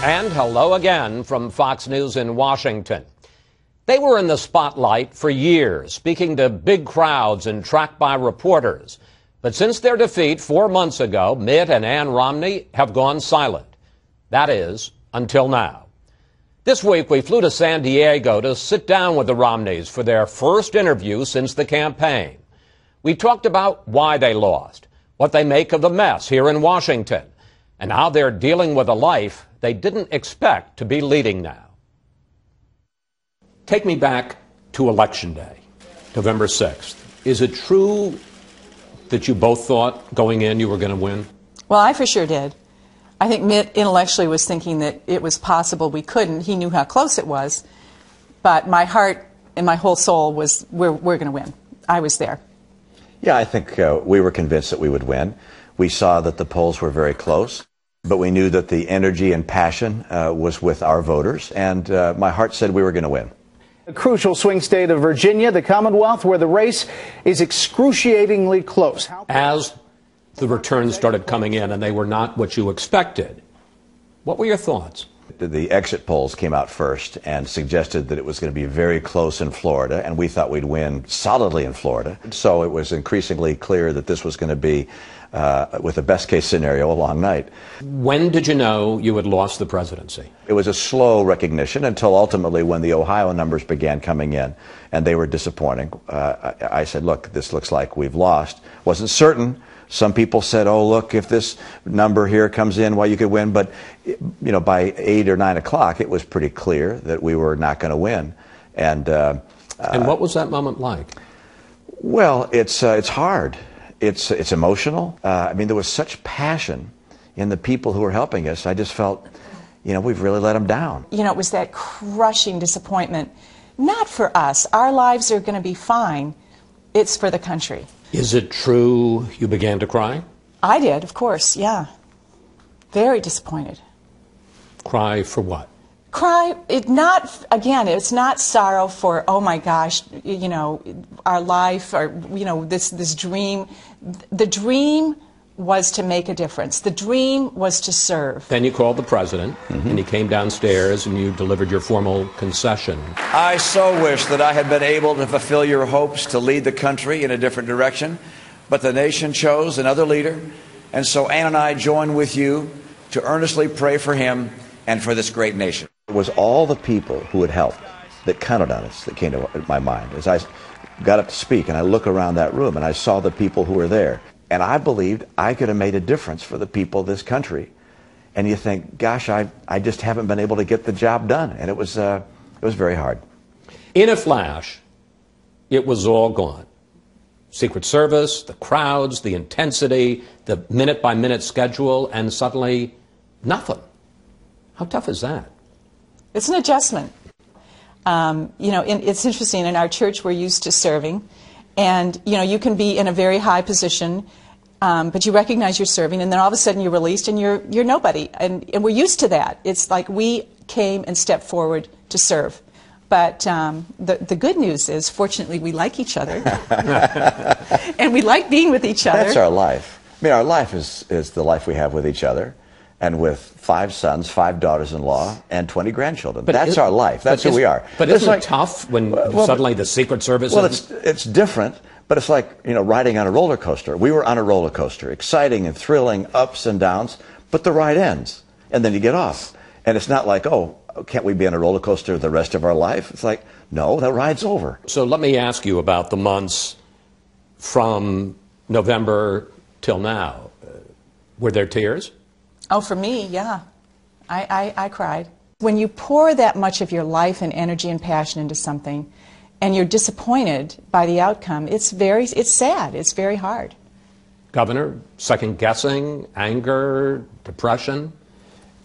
And hello again from Fox News in Washington. They were in the spotlight for years, speaking to big crowds and tracked by reporters. But since their defeat 4 months ago, Mitt and Ann Romney have gone silent. That is, until now. This week, we flew to San Diego to sit down with the Romneys for their first interview since the campaign. We talked about why they lost, what they make of the mess here in Washington, and how they're dealing with a life they didn't expect to be leading now. Take me back to Election Day, November 6th. Is it true that you both thought going in you were going to win? Well, I for sure did. I think Mitt intellectually was thinking that it was possible we couldn't. He knew how close it was. But my heart and my whole soul was, we're going to win. I was there. Yeah, I think we were convinced that we would win. We saw that the polls were very close, but we knew that the energy and passion was with our voters, and my heart said we were going to win. A crucial swing state of Virginia, the Commonwealth, where the race is excruciatingly close. As the returns started coming in and they were not what you expected, what were your thoughts? The exit polls came out first and suggested that it was going to be very close in Florida, and we thought we'd win solidly in Florida. So it was increasingly clear that this was going to be, with a best-case scenario, a long night. When did you know you had lost the presidency? It was a slow recognition until ultimately when the Ohio numbers began coming in, and they were disappointing. I said, look, this looks like we've lost. Wasn't certain. Some people said, oh, look, if this number here comes in, well, you could win. But, you know, by 8 or 9 o'clock, it was pretty clear that we were not going to win. And what was that moment like? Well, it's hard. It's emotional. I mean, there was such passion in the people who were helping us. I just felt, you know, we've really let them down. You know, it was that crushing disappointment. Not for us. Our lives are going to be fine. It's for the country. Is it true you began to cry? I did, of course, yeah. Very disappointed. Cry for what? Cry, it's not sorrow for, oh my gosh, you know, our life, or, you know, this dream. The dream was to make a difference. The dream was to serve. Then you called the president, and he came downstairs, and you delivered your formal concession. I so wish that I had been able to fulfill your hopes to lead the country in a different direction, but the nation chose another leader, and so Ann and I join with you to earnestly pray for him and for this great nation. It was all the people who had helped that counted on us that came to my mind. As I got up to speak, and I look around that room, and I saw the people who were there. And I believed I could have made a difference for the people of this country. And you think, gosh, I just haven't been able to get the job done. And it was very hard. In a flash, it was all gone. Secret Service, the crowds, the intensity, the minute-by-minute schedule, and suddenly nothing. How tough is that? It's an adjustment. You know, it's interesting. In our church, we're used to serving. And, you know, you can be in a very high position, but you recognize you're serving, and then all of a sudden you're released and you're nobody. And we're used to that. It's like we came and stepped forward to serve. But the good news is, fortunately, we like each other. And we like being with each other. That's our life. I mean, our life is the life we have with each other, and with 5 sons, 5 daughters-in-law, and 20 grandchildren. That's our life. That's who we are. But isn't it tough when suddenly the Secret Service... Well, it's different, but it's like, you know, riding on a roller coaster. We were on a roller coaster, exciting and thrilling, ups and downs, but the ride ends, and then you get off. And it's not like, oh, can't we be on a roller coaster the rest of our life? It's like, no, that ride's over. So let me ask you about the months from November till now. Were there tears? Oh, for me, yeah. I cried. When you pour that much of your life and energy and passion into something, and you're disappointed by the outcome, it's sad. It's very hard. Governor, second-guessing, anger, depression?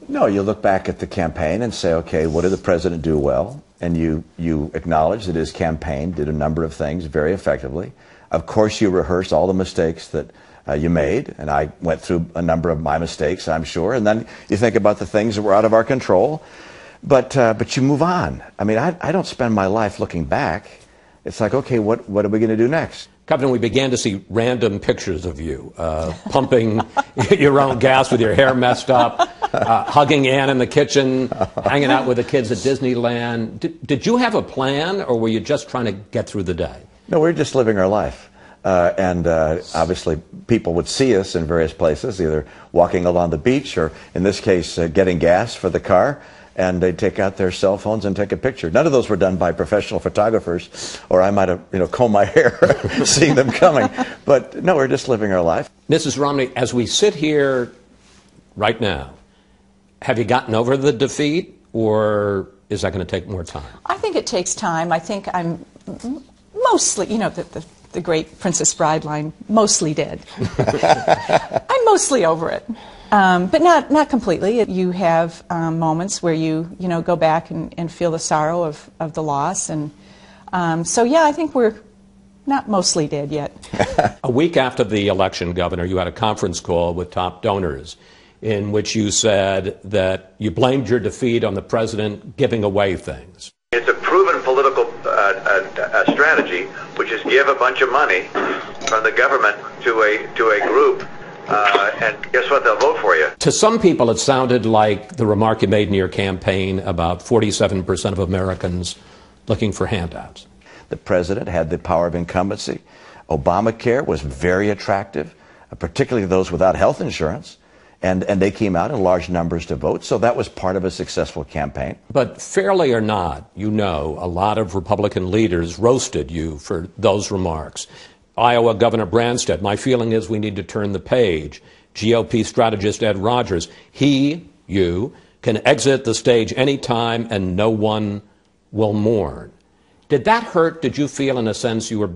No, you look back at the campaign and say, okay, what did the president do well? And you acknowledge that his campaign did a number of things very effectively. Of course, you rehearse all the mistakes that you made, and I went through a number of my mistakes, I'm sure, and then you think about the things that were out of our control, but you move on. I mean, I don't spend my life looking back. It's like, okay, what are we going to do next? Governor, we began to see random pictures of you pumping your own gas with your hair messed up. hugging Ann in the kitchen, hanging out with the kids at Disneyland. Did you have a plan, or were you just trying to get through the day? No, we were just living our life. Obviously, people would see us in various places, either walking along the beach or, in this case, getting gas for the car. And they'd take out their cell phones and take a picture. None of those were done by professional photographers, or I might have, combed my hair seeing them coming. But no, we're just living our life. Mrs. Romney, as we sit here right now, have you gotten over the defeat, or is that going to take more time? I think it takes time. I think I'm mostly, the great Princess Bride line, mostly dead. I'm mostly over it. But not completely. You have moments where you go back and feel the sorrow of the loss, and so yeah, I think we're not mostly dead yet. A week after the election, Governor, you had a conference call with top donors in which you said that you blamed your defeat on the president giving away things. It's a proven political strategy, which is give a bunch of money from the government to a group. And guess what? They'll vote for you. To some people, it sounded like the remark you made in your campaign about 47% of Americans looking for handouts. The president had the power of incumbency. Obamacare was very attractive, particularly those without health insurance. And they came out in large numbers to vote, so that was part of a successful campaign. But fairly or not, a lot of Republican leaders roasted you for those remarks. Iowa Governor Branstad, my feeling is we need to turn the page. GOP strategist Ed Rogers, you can exit the stage anytime and no one will mourn. Did that hurt? Did you feel in a sense you were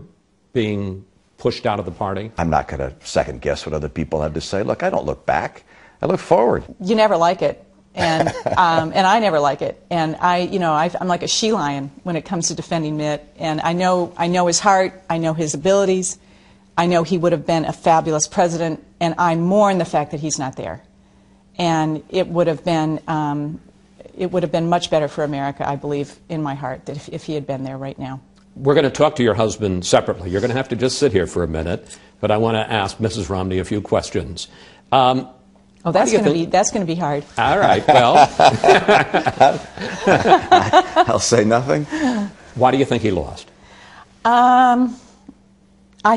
being pushed out of the party? I'm not going to second guess what other people have to say. Look, I don't look back. I look forward. You never like it. And and I never like it. And I'm like a she lion when it comes to defending Mitt. And I know his heart. I know his abilities. I know he would have been a fabulous president. And I mourn the fact that he's not there. And it would have been much better for America, I believe, in my heart, that if he had been there right now. We're going to talk to your husband separately. You're going to have to just sit here for a minute. But I want to ask Mrs. Romney a few questions. That's going to be hard. All right, well. I'll say nothing. Why do you think he lost? I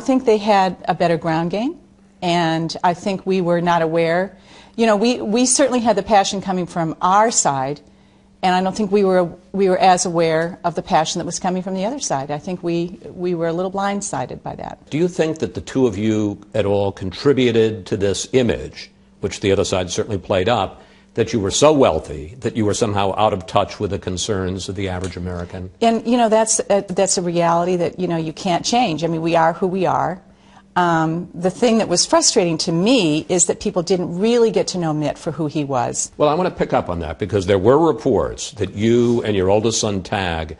think they had a better ground game, and I think we were not aware. We certainly had the passion coming from our side, and I don't think we were as aware of the passion that was coming from the other side. I think we were a little blindsided by that. Do you think that the two of you at all contributed to this image, which the other side certainly played up, that you were so wealthy that you were somehow out of touch with the concerns of the average American? And that's a reality that you can't change. I mean, we are who we are. The thing that was frustrating to me is that people didn't really get to know Mitt for who he was. Well, I want to pick up on that because there were reports that you and your oldest son, Tag,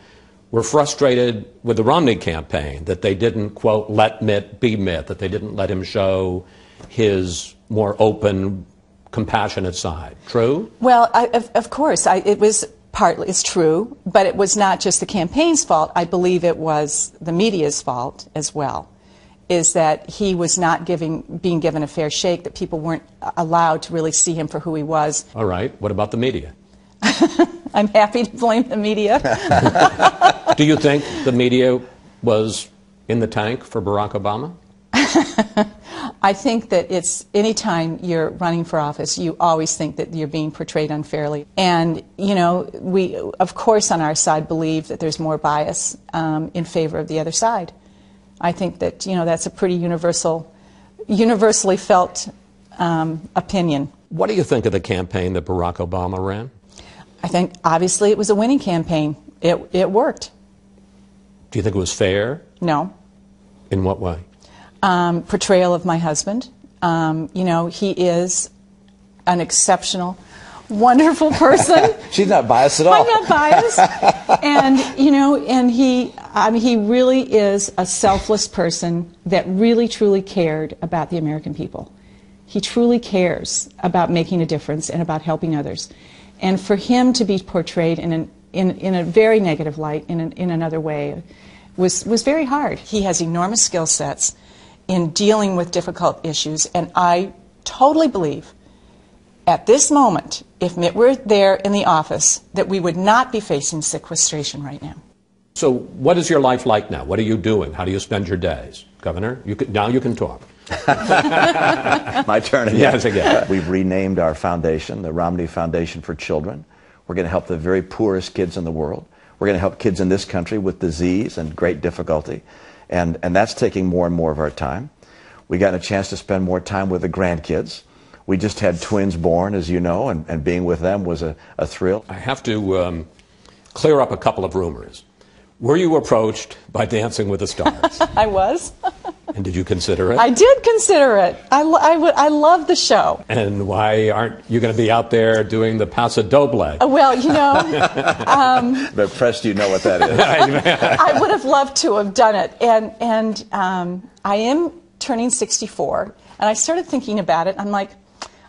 were frustrated with the Romney campaign, that they didn't, quote, let Mitt be Mitt, that they didn't let him show his more open, compassionate side. True? Well, of course, it's true, but it was not just the campaign's fault. I believe it was the media's fault as well, is that he was not being given a fair shake, that people weren't allowed to really see him for who he was. All right. What about the media? I'm happy to blame the media. Do you think the media was in the tank for Barack Obama? I think that any time you're running for office, you always think that you're being portrayed unfairly. And, we, of course, on our side believe that there's more bias in favor of the other side. I think that, that's a pretty universally felt opinion. What do you think of the campaign that Barack Obama ran? I think, obviously, it was a winning campaign. It worked. Do you think it was fair? No. In what way? Portrayal of my husband. He is an exceptional, wonderful person. She's not biased at all. I'm not biased. And, and he really is a selfless person that really, truly cared about the American people. He truly cares about making a difference and about helping others. And for him to be portrayed in a very negative light, in another way, was very hard. He has enormous skill sets in dealing with difficult issues, and I totally believe at this moment, if Mitt were there in the office, that we would not be facing sequestration right now. So what is your life like now? What are you doing? How do you spend your days? Governor, now you can talk. My turn again. Yes, again. We've renamed our foundation, the Romney Foundation for Children. We're going to help the very poorest kids in the world. We're going to help kids in this country with disease and great difficulty. And that's taking more and more of our time. We got a chance to spend more time with the grandkids. We just had twins born, as you know, and being with them was a thrill. I have to clear up a couple of rumors. Were you approached by Dancing with the Stars? I was. And did you consider it? I did consider it. I love the show. And why aren't you going to be out there doing the Paso Doble? Well, you know... But Press, do you know what that is? I would have loved to have done it. And I am turning 64, and I started thinking about it. I'm like,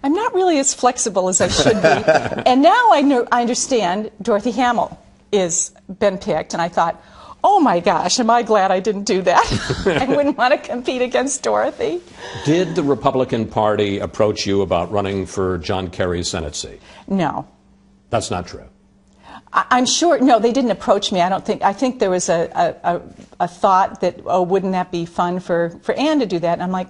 I'm not really as flexible as I should be. And now I understand Dorothy Hamill is been picked, and I thought, oh my gosh, am I glad I didn't do that. I wouldn't want to compete against Dorothy. Did the Republican Party approach you about running for John Kerry's Senate seat? No. That's not true. I'm sure, no, they didn't approach me. I think there was a thought that, oh, wouldn't that be fun for Ann to do that? And I'm like,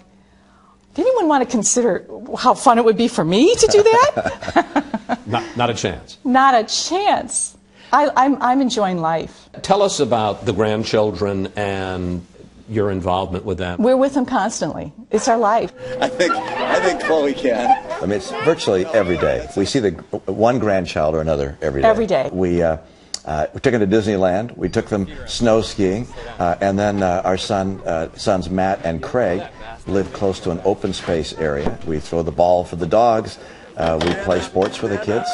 did anyone want to consider how fun it would be for me to do that? Not a chance. Not a chance. I'm enjoying life. Tell us about the grandchildren and your involvement with them. We're with them constantly. It's our life. I think Chloe can. I mean, it's virtually every day. We see one grandchild or another every day. Every day. We took them to Disneyland. We took them snow skiing, and then our sons Matt and Craig live close to an open space area. We throw the ball for the dogs. We play sports for the kids.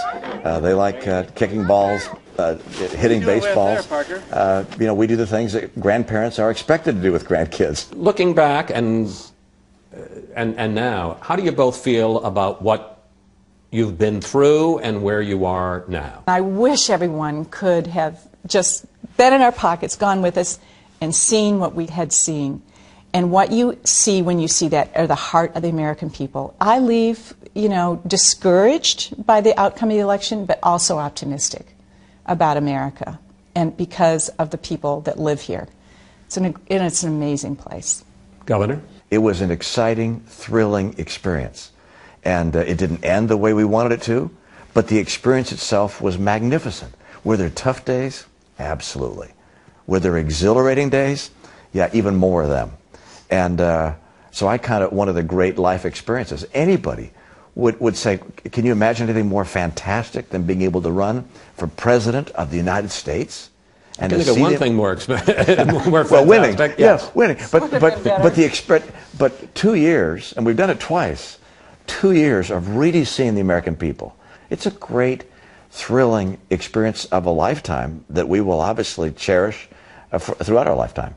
They like kicking balls, hitting baseballs. We do the things that grandparents are expected to do with grandkids. Looking back and now, how do you both feel about what you've been through and where you are now? I wish everyone could have just been in our pockets, gone with us, and seen what we had seen. And what you see when you see that are the heart of the American people. I leave, discouraged by the outcome of the election, but also optimistic about America, and because of the people that live here. It's an amazing place. Governor? It was an exciting, thrilling experience. And it didn't end the way we wanted it to, but the experience itself was magnificent. Were there tough days? Absolutely. Were there exhilarating days? Yeah, even more of them. And so one of the great life experiences. Anybody would say, can you imagine anything more fantastic than being able to run for President of the United States? And I can think of one thing more fantastic. Well, winning. Yes. Yeah, winning. But 2 years, and we've done it twice, 2 years of really seeing the American people. It's a great, thrilling experience of a lifetime that we will obviously cherish throughout our lifetime.